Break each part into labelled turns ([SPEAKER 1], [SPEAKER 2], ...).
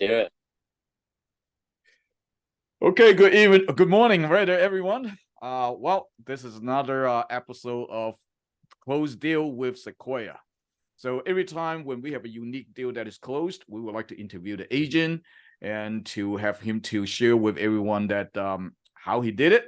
[SPEAKER 1] Do it.
[SPEAKER 2] Okay, good evening, good morning, rather, everyone. Well, this is another episode of Closed Deal with Sequoia. So every time when we have a unique deal that is closed, we would like to interview the agent and to have him to share with everyone that how he did it,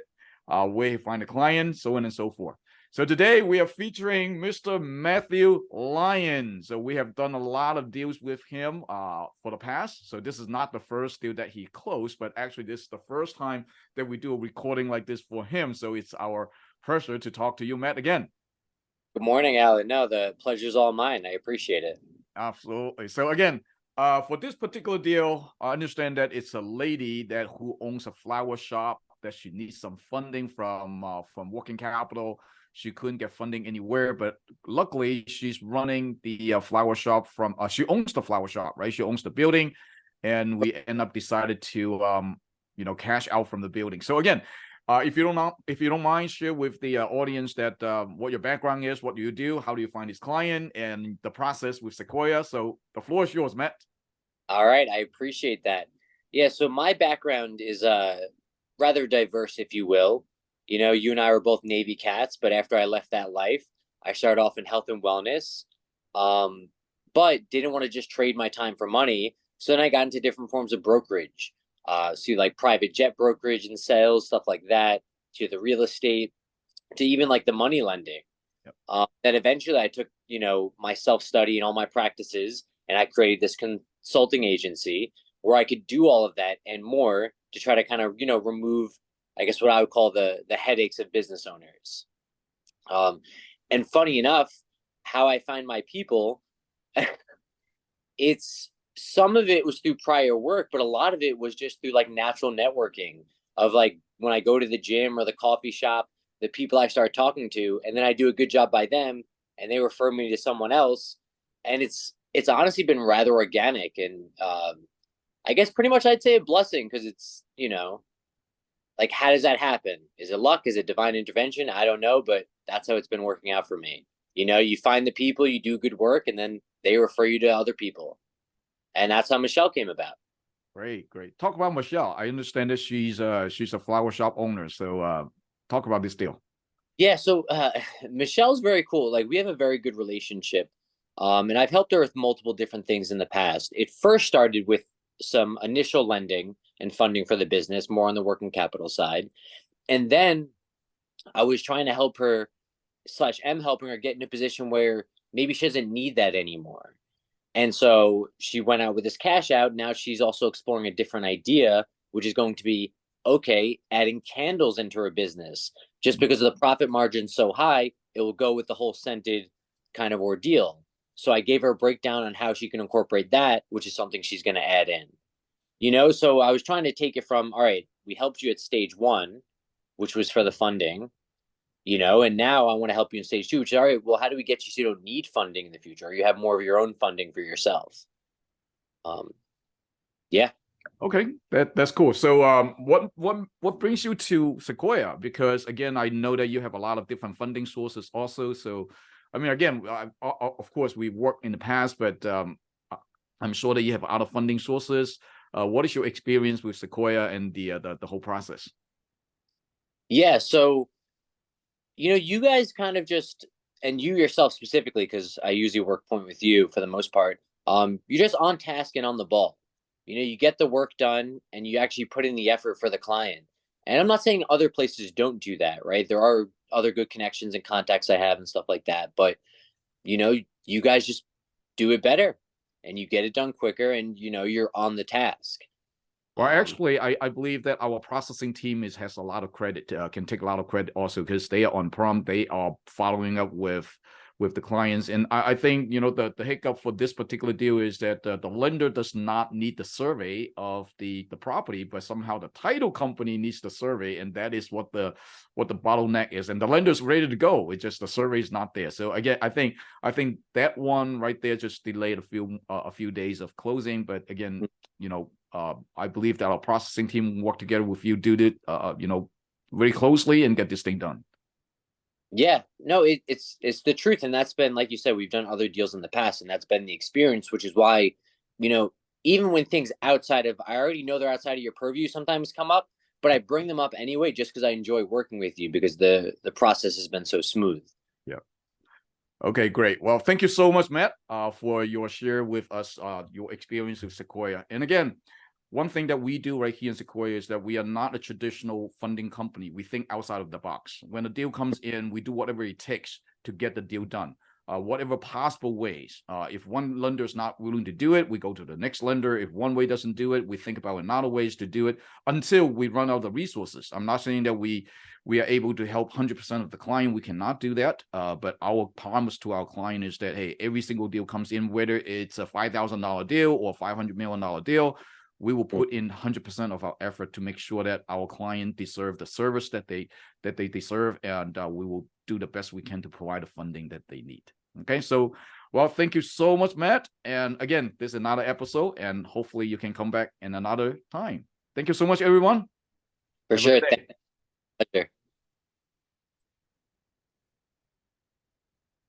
[SPEAKER 2] where he find the client, so on and so forth. So today we are featuring Mr. Matthew Lyon. So we have done a lot of deals with him for the past. So this is not the first deal that he closed, but actually this is the first time that we do a recording like this for him. So it's our pleasure to talk to you, Matt, again.
[SPEAKER 1] Good morning, Alan. No, the pleasure's all mine. I appreciate it.
[SPEAKER 2] Absolutely. So again, for this particular deal, I understand that it's a lady that who owns a flower shop that she needs some funding from working capital. She couldn't get funding anywhere, but luckily she's running the flower shop from. She owns the flower shop, right? She owns the building, and we end up decided to cash out from the building. So again, if you don't mind, share with the audience that what your background is, what do you do, how do you find this client, and the process with Sequoia. So the floor is yours, Matt.
[SPEAKER 1] All right, I appreciate that. Yeah, so my background is rather diverse, if you will. You know, you and I were both Navy cats, but after I left that life, I started off in health and wellness. Um, but didn't want to just trade my time for money. So then I got into different forms of brokerage. So like private jet brokerage and sales, stuff like that, to the real estate, to even like the money lending.
[SPEAKER 2] Yep.
[SPEAKER 1] Then eventually I took, my self study and all my practices, and I created this consulting agency where I could do all of that and more to try to kind of, remove, I guess, what I would call the headaches of business owners. Um, and funny enough, how I find my people, it's some of it was through prior work, but a lot of it was just through like natural networking of like when I go to the gym or the coffee shop, the people I start talking to, and then I do a good job by them, and they refer me to someone else, and it's honestly been rather organic, and I guess pretty much I'd say a blessing because it's like how does that happen? Is it luck? Is it divine intervention? I don't know, but that's how it's been working out for me. You find the people, you do good work, and then they refer you to other people. And that's how Michelle came about.
[SPEAKER 2] Great, great. Talk about Michelle. I understand that she's a flower shop owner. So talk about this deal.
[SPEAKER 1] Yeah, so Michelle's very cool. Like we have a very good relationship. And I've helped her with multiple different things in the past. It first started with some initial lending and funding for the business, more on the working capital side. And then I was trying to help her slash am helping her get in a position where maybe she doesn't need that anymore. And so she went out with this cash out. Now she's also exploring a different idea, which is going to be okay, adding candles into her business. Just because of the profit margin so high, it will go with the whole scented kind of ordeal. So I gave her a breakdown on how she can incorporate that, which is something she's going to add in. So I was trying to take it from, all right, we helped you at stage one, which was for the funding, and now I want to help you in stage two, which is all right, well, how do we get you so you don't need funding in the future? Or you have more of your own funding for yourself. Um, yeah.
[SPEAKER 2] Okay, that's cool. So what brings you to Sequoia? Because again, I know that you have a lot of different funding sources also. So I mean, again, of course, we worked in the past, but I'm sure that you have other funding sources. What is your experience with Sequoia and the whole process?
[SPEAKER 1] Yeah. So, you guys kind of just, and you yourself specifically, because I usually work point with you for the most part, you're just on task and on the ball. You get the work done and you actually put in the effort for the client. And I'm not saying other places don't do that, right? There are other good connections and contacts I have and stuff like that. But, you guys just do it better and you get it done quicker and, you're on the task.
[SPEAKER 2] Well,
[SPEAKER 1] Um,
[SPEAKER 2] actually, I believe that our processing team has a lot of credit, can take a lot of credit also because they are on prompt. They are following up with the clients, and I think the hiccup for this particular deal is that the lender does not need the survey of the property, but somehow the title company needs the survey, and that is what the bottleneck is. And the lender's ready to go. It's just the survey is not there. So again, I think that one right there just delayed a few days of closing. But again, I believe that our processing team will work together with you, do it, very closely and get this thing done.
[SPEAKER 1] Yeah, no, it's the truth, and that's been like you said, we've done other deals in the past, and that's been the experience, which is why, you know, even when things outside of, I already know they're outside of your purview sometimes come up, but I bring them up anyway just because I enjoy working with you because the process has been so smooth.
[SPEAKER 2] Yeah. Okay, great. Well, thank you so much, Matt, for your share with us, your experience with Sequoia. And again, one thing that we do right here in Sequoia is that we are not a traditional funding company. We think outside of the box. When a deal comes in, we do whatever it takes to get the deal done. Whatever possible ways. If one lender is not willing to do it, we go to the next lender. If one way doesn't do it, we think about another ways to do it until we run out of resources. I'm not saying that we are able to help 100% of the client. We cannot do that. But our promise to our client is that, hey, every single deal comes in, whether it's a $5,000 deal or $500 million deal, we will put in 100% of our effort to make sure that our client deserve the service that they deserve, and we will do the best we can to provide the funding that they need. Okay, so, well, thank you so much, Matt. And again, this is another episode, and hopefully you can come back in another time. Thank you so much, everyone.
[SPEAKER 1] For
[SPEAKER 2] Have a
[SPEAKER 1] sure.
[SPEAKER 2] good day.
[SPEAKER 1] Pleasure.